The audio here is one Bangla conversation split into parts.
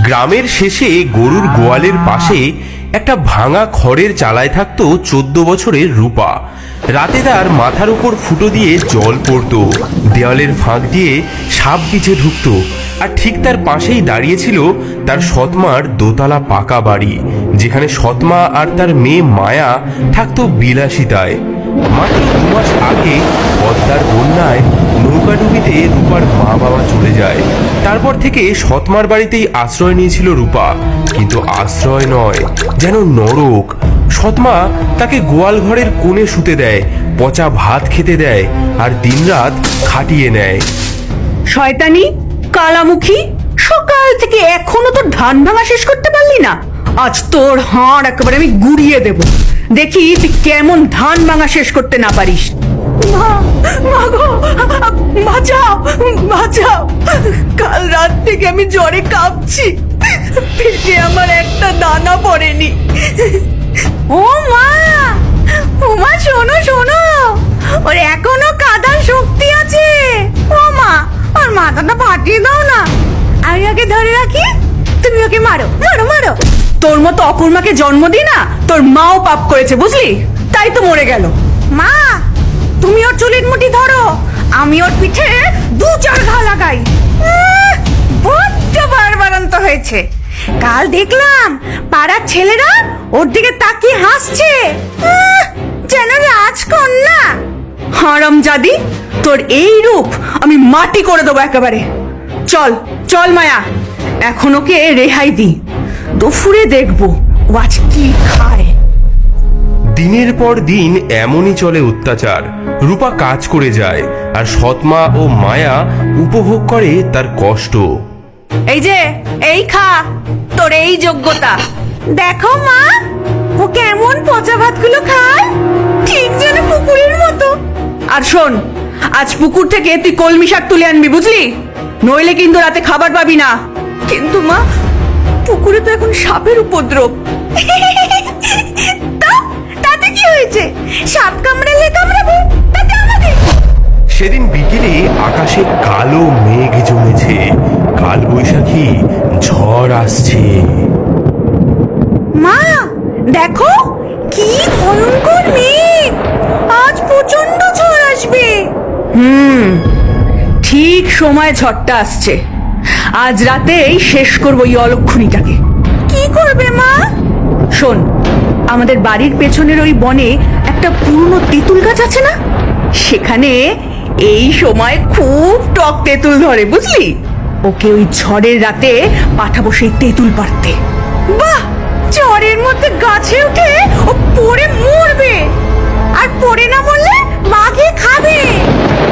গ্রামের শেষে গরুর গোয়ালের পাশে একটা ভাঙা খড়ের চালায় থাকতো 14 বছরের রূপা। রাতে তার মাথার উপর ফুটো দিয়ে জল পড়তো, দেওয়ালের ফাঁক দিয়ে সাপ বিছে ঢুকতো, আর ঠিক তার পাশেই দাঁড়িয়েছিল তার সৎমার দোতলা পাকা বাড়ি, যেখানে সৎমা আর তার মেয়ে মায়া থাকতো বিলাসিতায়। মাত্র 2 মাস আগে পদ্মার বন্যায় নৌকাডুবিতে রূপার মা বাবা চলে যায়। তারপর থেকে সৎমার বাড়িতেই আশ্রয় নিয়েছিল রূপা, কিন্তু আশ্রয় নয়, যেন নরক। সৎমা তাকে গোয়াল ঘরের কোণে শুতে দেয়, পচা ভাত খেতে দেয়, আর দিনরাত খাটিয়ে নেয়। শয়তানি কালামুখী, সকাল থেকে এখনো তো ধান ভাঙা শেষ করতে পারলি না। আজ তোর হাড় একেবারে আমি গুড়িয়ে দেব, দেখি তুই কেমন ধান ভাঙা শেষ করতে না পারিস। বাঁচাও বাঁচাও, কাল রাত থেকে আমি জ্বরে কাঁপছি, পেটে আমার একটা দানা পড়েনি। ও মা, ও মা, শোনো শোনো, ওর এখনো কাদার শক্তি আছে। ও মা, ওর মাথাটা ফাটিয়ে দাও না, আমি ওকে ধরে রাখি, তুমি ওকে মারো মারো মারো। তোর মতো অকুর্মাকে জন্ম দি না, তোর মাও পাপ করেছে বুঝলি, তাই তো মরে গেল। মা, তুমি ওর চুলের মুঠি ধরো, আমি ওর পিঠে 2-4 ঘা লাগাই। বড্ড বাড়বাড়ন্ত হয়েছে। কাল দেখলাম পাড়ার ছেলেরা ওর দিকে তাকিয়ে হাসছে, যেন রাজকন্যা। হারামজাদি, তোর এই রূপ আমি মাটি করে দেবো একেবারে। চল চল মায়া, এখন ওকে রেহাই দি, দুপুরে দেখবো ও আজ কি খায়। দিনের পর দিন এমনই চলে অত্যাচার। রূপা কাজ করে যায়, আর সৎমা ও মায়া উপভোগ করে তার কষ্ট। এই যে, এই খা, তোর এই যোগ্যতা। দেখো মা, ও কেমন পচা ভাতগুলো খায়, ঠিক যেন পুকুরের মতো। আর শোন, আজ পুকুর থেকে তুই কলমি শাক তুলে আনবি বুঝলি, নইলে কিন্তু রাতে খাবার পাবি না। কিন্তু মা, পুকুরে তো এখন সাপের উপদ্রব। তাতে কি হয়েছে, সাপ কামড়ালে কামড়াবে, তাতে আমাদের। সেদিন বিকেলে আকাশে কালো মেঘ জমেছে, কাল বৈশাখী ঝড় আসছে। মা দেখো, কি ভয়ঙ্কর মেঘ, আজ প্রচন্ড ঝড় আসবে। ঠিক সময় ঝড়টা আসছে, আজ রাতেই শেষ করবো এই অলক্ষণীটাকে। কি করবে মা? শোন, আমাদের বাড়ির পেছনের ওই বনে একটা পুরনো তেঁতুল গাছ আছে না, সেখানে এই সময় খুব টক তেঁতুল ধরে বুঝলি। ওকে ওই ঝড়ের রাতে পাঠাবো সেই তেঁতুল পাড়তে। বাহ, ঝড়ের মধ্যে গাছে উঠে ও পড়ে মরবে, আর পড়ে না মরলে বাঘে খাবে।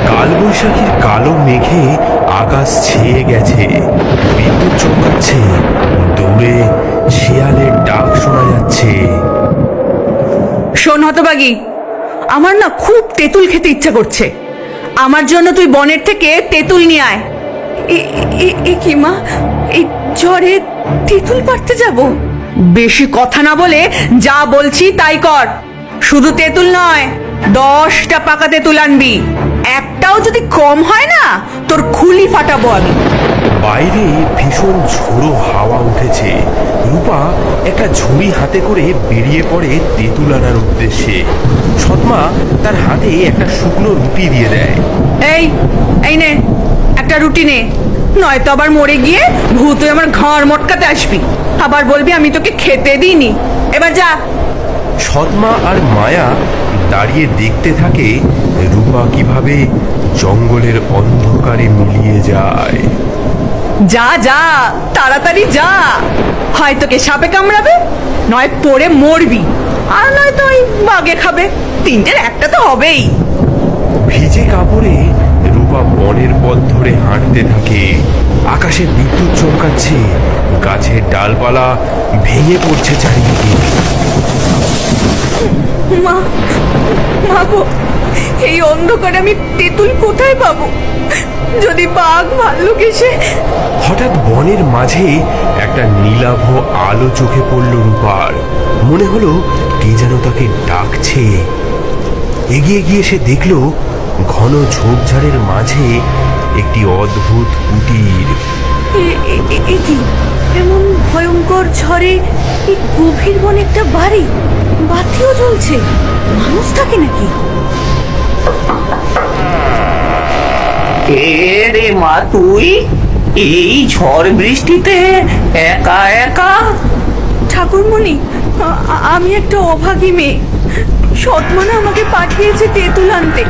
কাল বৈশাখীর কালো মেঘে আকাশ ছেয়ে গেছে, বিদ্যুৎ চমকাচ্ছে, দূরে শিয়ালের ডাক শোনা যাচ্ছে। শোন হতবাগি, আমার না খুব তেঁতুল খেতে ইচ্ছা করছে, আমার জন্য তুই বনের থেকে তেঁতুল নিয়ে আয়। এ কি মা, এই ঝড়ে তেঁতুল পাড়তে যাব? বেশি কথা না বলে যা বলছি তাই কর। শুধু তেঁতুল নয়, 10টা পাকা তেঁতুল আনবি, একটাও যদি কম হয় না তোর খুলি ফাটাবো আমি। বাইরে ভীষণ ঝোড়ো হাওয়া উঠেছে। রূপা একটা ঝুড়ি হাতে করে বেরিয়ে পড়ে তেঁতুল আনার উদ্দেশ্যে। সৎমা তার হাতে একটা শুকনো রুটি দিয়ে দেয়। এই এই নে, একটা রুটি নে, নয়তো আবার মরে গিয়ে ভূত হয়ে আমার ঘর মটকাতে আসবি, আবার বলবি আমি তোকে খেতে দিইনি। এবার যা। সৎমা আর মায়া দাঁড়িয়ে দেখতে থাকে রূপা কিভাবে জঙ্গলের অন্ধকারে মিলিয়ে যায়। যা যা, তাড়াতাড়ি যা, হয় তোকে সাপে কামড়াবে, নয় পড়ে মরবি, আর নয় তো ওই বাঘে খাবে, তিনটের একটা তো হবেই। ভিজে কাপড়ে রূপা বনের পথ ধরে হাঁটতে থাকে। আকাশে বিদ্যুৎ চমকাচ্ছে, গাছের ডালপালা ভেঙে পড়ছে চারিদিকে। মা, মা গো, এই অন্ধকারে আমি তেঁতুল কোথায় পাবো? যদি বাঘ ভাল্লুক এসে। হঠাৎ বনের মাঝে একটা নীলাভ আলো চোখে পড়ল রূপার। মনে হলো কে যেন তাকে ডাকছে। এগিয়ে গিয়ে সে দেখল ঘন ঝোপঝাড়ের মাঝে একটি অদ্ভুত কুটির। কি এমন ভয়ঙ্কর ঝড়ে এই গভীর বনে একটা বাড়ি, বাতিও জ্বলছে, মানুষ থাকে নাকি? কে রে মা তুই এই ঝড় বৃষ্টিতে একা একা? ঠাকুরমণি, আমি একটা অভাগী মেয়ে। সৎমানা আমাকে পাঠিয়েছে তেঁতুল আনতে।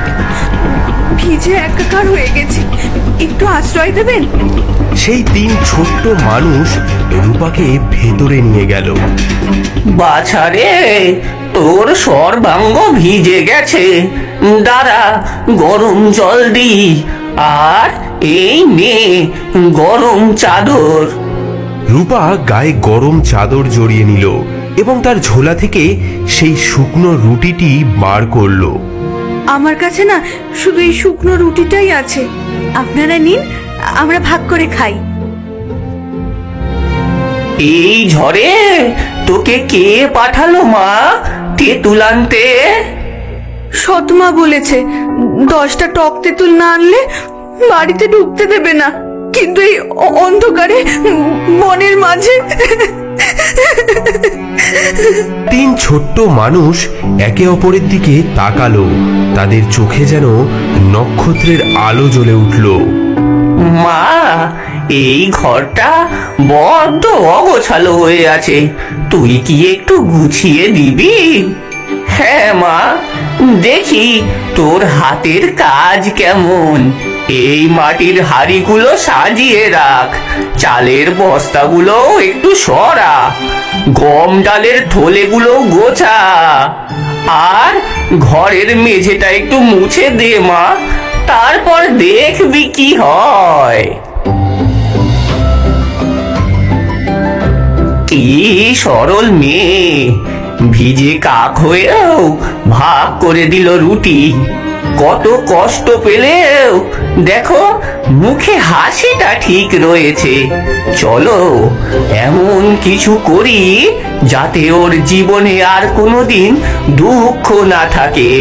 ভিজে একাকার হয়ে গেছি, একটু আশ্রয় দেবেন? সেই 3 ছোট্ট মানুষ রূপাকে ভেতরে নিয়ে গেল। বাছা রে, তোর সর্বাঙ্গ ভিজে গেছে, দাঁড়া গরম জল দি, আর এই নে গরম চাদর। রূপা গায়ে গরম চাদর জড়িয়ে নিল এবং তার ঝোলা থেকে সেই শুকনো রুটিটি বার করলো। আমার কাছে না শুধু এই শুকনো রুটিটাই আছে, আপনারা নিন, আমরা ভাগ করে খাই। এই ঝড়ে তোকে কে পাঠালো মা তেঁতুল আনতে? সৎমা বলেছে 10টা টক তেঁতুল না আনলে বাড়িতে ঢুকতে দেবে না, কিন্তু এই অন্ধকারে বনের মাঝে। 3 ছোট্ট মানুষ একে অপরের দিকে তাকালো। তাদের চোখে যেন নক্ষত্রের আলো জ্বলে উঠল। মা, এই ঘরটা বড্ড অগোছালো হয়ে আছে, তুই কি একটু গুছিয়ে দিবি? হ্যাঁ মা, দেখি তোর হাতের কাজ কেমন। এই মাটির হাঁড়িগুলো সাজিয়ে রাখ, চালের বস্তাগুলো একটু সরা, গম ডালের থলেগুলো গোছা, আর ঘরের মেঝেটা একটু মুছে দে মা, তারপর দেখবি কি হয়। কি সরল মেয়ে, ভিজে কাক হয়েও ভাগ করে দিল রুটি। কত কষ্ট পেলেও দেখো মুখে হাসিটা ঠিক রয়েছে। চলো এমন কিছু করি যাতে ওর জীবনে আর কোনোদিন দুঃখ না থাকে।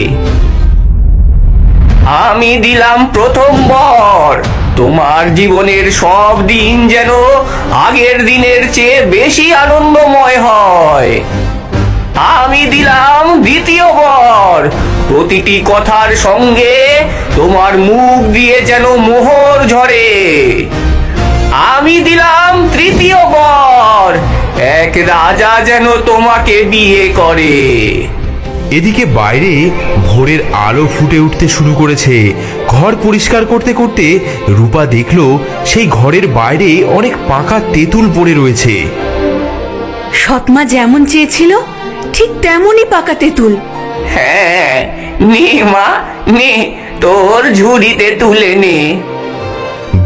আমি দিলাম প্রথম বর, তোমার জীবনের সব দিন যেন আগের দিনের চেয়ে বেশি আনন্দময় হয়। আমি দিলাম দ্বিতীয় বর, প্রতিটি কথার সঙ্গে তোমার মুখ দিয়ে যেন মোহর ঝরে। আমি দিলাম তৃতীয় বর, এক রাজা যেন তোমাকে বিয়ে করে। এদিকে বাইরে ভোরের আলো ফুটে উঠতে শুরু করেছে। ঘর পরিষ্কার করতে করতে রূপা দেখলো সেই ঘরের বাইরে অনেক পাকা তেঁতুল পড়ে রয়েছে। সৎমা যেমন চেয়েছিল ঠিক তেমনই পাকা তেঁতুল। হ্যাঁ, নে মা নে, তোর ঝুড়িতে তুলে নে।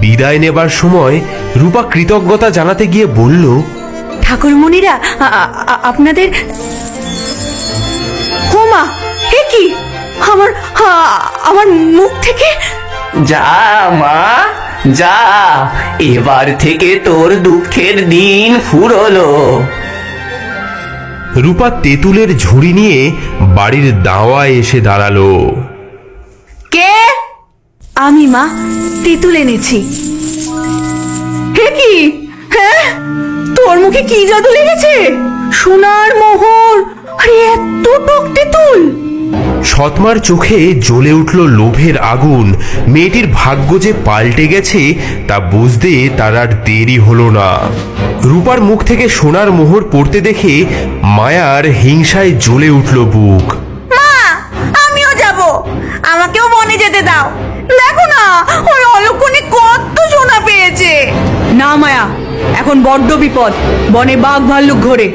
বিদায় নেবার সময় রূপা কৃতজ্ঞতা জানাতে গিয়ে বলল, ঠাকুরমণিরা, আপনাদের। হোমা, হে কি, আমার মুখ থেকে। যা মা যা, এবার থেকে তোর দুঃখের দিন ফুরলো। রূপা তেঁতুলের ঝুড়ি নিয়ে বাড়ির দাওয়ায় এসে দাঁড়ালো। কে? আমি মা, তেঁতুল এনেছি। হে কি, হ্যাঁ, তোর মুখে কি জাদু লেগেছে? সোনার মোহর, আরে এত টক তেঁতুল! সৎমার চোখে জ্বলে উঠল লোভের আগুন। মেয়েটির ভাগ্য যে পাল্টে গেছে তা বুঝতে তার আর দেরি হলো না। রূপার মুখ থেকে সোনার মোহর পড়তে দেখে মায়ার হিংসায় জ্বলে উঠল বুক। মা, আমিও যাব, আমাকেও বনে যেতে দাও। দেখো না, ওই অলক্ষণে কত সোনা পেয়েছে। না মায়া, এখন বড্ড বিপদ, বনে বাঘ ভাল্লুক ঘোরে।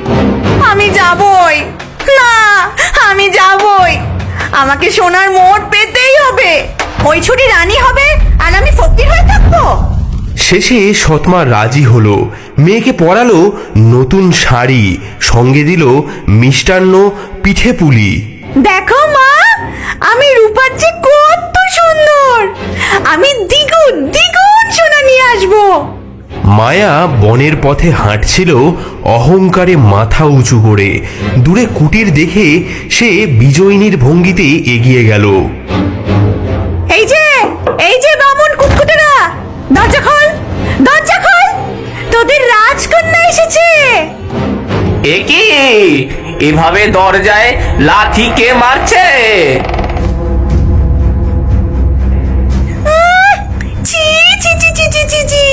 আমি যাবই না, আমি যাবই, আমাকে সোনার মোহর পেতেই হবে। ওই ছুটি রানী হবে আর আমি ফকির হয়ে থাকবো। শেষে সৎমা রাজি হলো। মেয়েকে পরালো নতুন শাড়ি, সঙ্গে দিল মিষ্টান্ন, পিঠে পুলি। দেখো মা, আমি রূপার চেয়ে কত সুন্দর, আমি দ্বিগুণ দ্বিগুণ সোনা নিয়ে আসবো। মায়া বনের পথে হাঁটছিল অহংকারে মাথা উঁচু করে। দূরে কুটির দেখে সে বিজয়িনীর ভঙ্গিতে এগিয়ে গেল। এই যে বামন কুটকুটেরা, দরজা খোল, দরজা খোল, তোদের রাজকন্যাই এসেছে। এ কি, এভাবে দরজায় লাথি কে মারছে? ছি ছি ছি ছি ছি ছি ছি,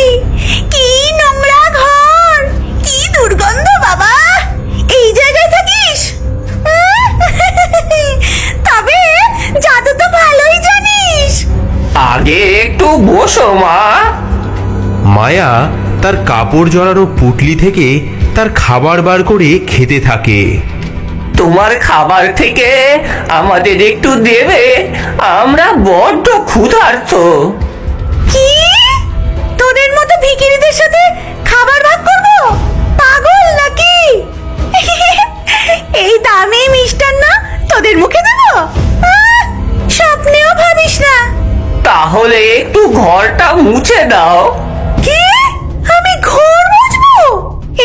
কি নোংরা ঘর, কি দুর্গন্ধ বাবা। এই জায়গায় থাকিস? তবে জাদু তো ভালোই জানিস। আগে একটু বসো মা। মায়া তার কাপড় জড়ানো পুটলি থেকে তার খাবার বার করে খেতে থাকে। তোমার খাবার থেকে আমাদের একটু দেবে, আমরা বড্ড ক্ষুধার্ত। কি, তোদের মতো ভিখিরিদের সাথে খাবার ভাগ করব? পাগল নাকি? এই দামি মিষ্টান্ন তোদের মুখে দেব? স্বপ্নেও ভাবিস না। তাহলে একটু ঘরটা মুছে দাও। কি, আমি ঘর মুছবো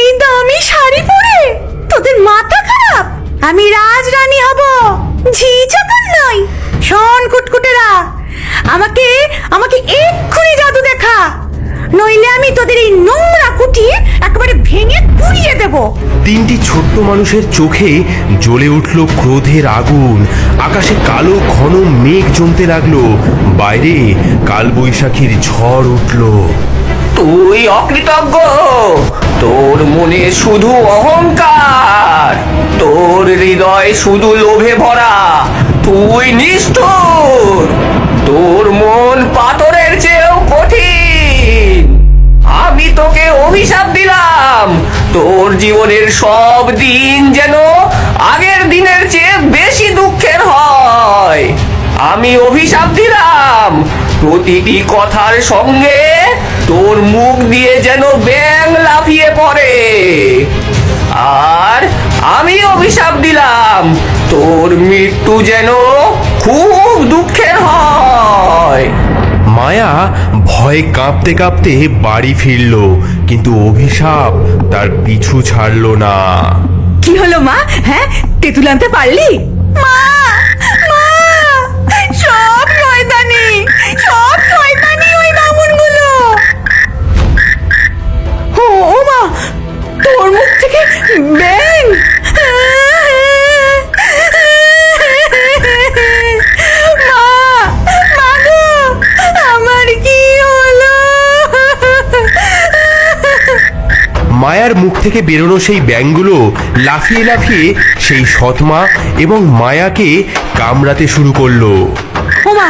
এই দামি শাড়ি পরে? তোদের মাথা খারাপ? আমি রাজরানী হব, ঝি চাকর নই। শোন কুটকুটেরা, আমাকে আমাকে এক্ষুনি জাদু দেখা, নইলে আমি তোদের এই নোংরা কুঠি একেবারে ভেঙে পুড়িয়ে দেব। তিনটি ছোট্ট মানুষের চোখে জ্বলে উঠল ক্রোধের আগুন। আকাশে কালো ঘন মেঘ জমতে লাগলো। বাইরে কালবৈশাখীর ঝড় উঠল। তুই অকৃতজ্ঞ, তোর মনে শুধু অহংকার, তোর হৃদয় শুধু লোভে ভরা, তুই নিষ্ঠুর, তোর মন পাথরের চেয়েও কঠিন। আমি তোকে অভিশাপ দিলাম, তোর জীবনের সব দিন যেন আগের দিনের চেয়ে বেশি দুঃখের হয়। আমি অভিশাপ দিলাম, প্রতিটি কথার সঙ্গে তোর মুখ দিয়ে যেন ব্যাঙ লাফিয়ে পড়ে। আর আমি অভিশাপ দিলাম, তোর মৃত্যু যেন খুব দুঃখের হয়। মায়া ভয়ে কাঁপতে কাঁপতে বাড়ি ফিরল, কিন্তু অভিশাপ তার পিছু ছাড়ল না। কি হলো মা? হ্যাঁ, তেঁতুল আনতে পারলি? মা, মা, সব শয়তানি, সব শয়তানি ওই বামুনগুলো। ও মা, তোর মুখ থেকে ব্যাঙ! মা, মা গো, আমার কি হলো? মায়ার মুখ থেকে বেরোনো সেই ব্যাঙগুলো লাফিয়ে লাফিয়ে সেই সৎমা এবং মায়াকে কামড়াতে শুরু করলো। ওমা,